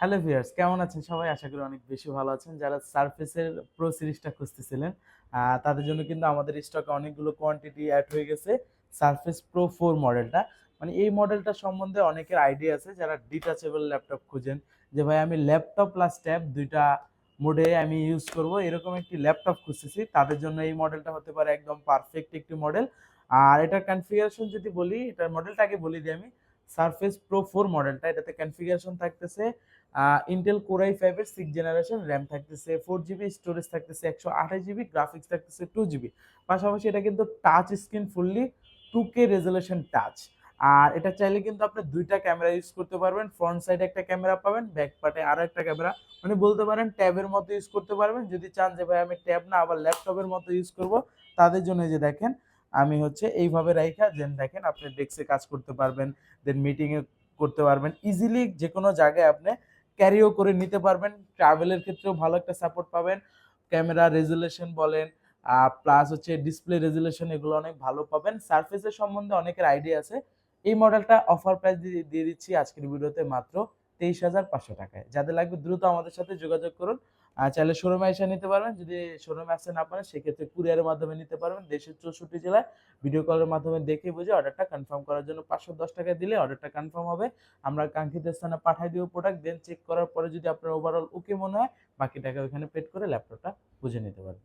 Hello viewers, কেমন আছেন সবাই? আশা করি অনেক বেশি ভালো আছেন। যারা সারফেসের প্রো সিরিজটা খুঁজতেছিলেন, তাদের জন্য কিন্তু আমাদের স্টকে অনেকগুলো কোয়ান্টিটি অ্যাড হয়ে গেছে। সারফেস প্রো 4 মডেলটা। মানে এই মডেলটা সম্বন্ধে অনেকের আইডিয়া আছে যারা ডিটাচেবল ল্যাপটপ খুঁজেন। যে ভাই আমি ল্যাপটপ প্লাস ট্যাব ২ টা মোডে আমি ইউজ করব, এরকম একটি ল্যাপটপ খুঁজতেছি। তাদের জন্য এই মডেলটা হতে পারে একদম পারফেক্ট একটি মডেল। আর এটার কনফিগারেশন যদি বলি, এটার মডেলটা আগে বলে দিই আমি। সারফেস প্রো 4 মডেলটা, এটাতে কনফিগারেশন থাকতেছে ইন্টেল কোর i5 এর 6 জেনারেশন, র্যাম থাকতেছে 4 জিবি, স্টোরেজ থাকতেছে 128 জিবি, গ্রাফিক্স থাকতেছে 2 জিবি। পাশাপাশি এটা কিন্তু touch screen, fully 2K resolution touch. আর এটা চাইলে কিন্তু আপনি দুইটা ক্যামেরা ইউজ করতে পারবেন। ফ্রন্ট সাইডে একটা ক্যামেরা পাবেন, ব্যাক পার্টে আরো একটা ক্যামেরা। মানে বলতে পারেন ট্যাবের মতো ইউজ করতে পারবেন। যদি চান যে ভাই আমি ট্যাব না আবার ল্যাপটপের মতো ইউজ করব, তাদের জন্য এই যে দেখেন আমি হচ্ছে এইভাবে রাইখা দেন দেখেন আপনি ডেস্কে কাজ করতে পারবেন, দেন মিটিং এ করতে পারবেন। ইজিলি যেকোনো জায়গায় আপনি ক্যারিও করে নিতে পারবেন। ট্রাভেলের ক্ষেত্রেও ভালো একটা সাপোর্ট পাবেন। ক্যামেরা রেজুলেশন বলেন, প্লাস হচ্ছে ডিসপ্লে রেজুলেশন, এগুলো অনেক ভালো পাবেন। সারফেসের সম্বন্ধে অনেকের আইডিয়া আছে। এই মডেলটা অফার প্রাইস দিয়ে দিচ্ছি আজকের ভিডিওতে মাত্র 23,500 টাকায়। যাদের লাগবে দ্রুত আমাদের সাথে যোগাযোগ করুন। চাইলে শোরুমে এসে নিতে পারবেন। যদি শোরুমে আসতে না পারেন সেক্ষেত্রে কুরিয়ারের মাধ্যমে নিতে পারবেন দেশের 64 জেলায়। ভিডিও কলের মাধ্যমে দেখে বুঝে অর্ডারটা কনফার্ম করার জন্য 510 টাকা দিলে অর্ডারটা কনফার্ম হবে। আমরা কাঙ্ক্ষিত স্থানে পাঠিয়ে দিব প্রোডাক্ট। দেন চেক করার পরে যদি আপনার ওভারঅল ওকে মনে হয়, বাকি টাকা ওইখানে পেড করে ল্যাপটপটা বুঝে নিতে পারেন।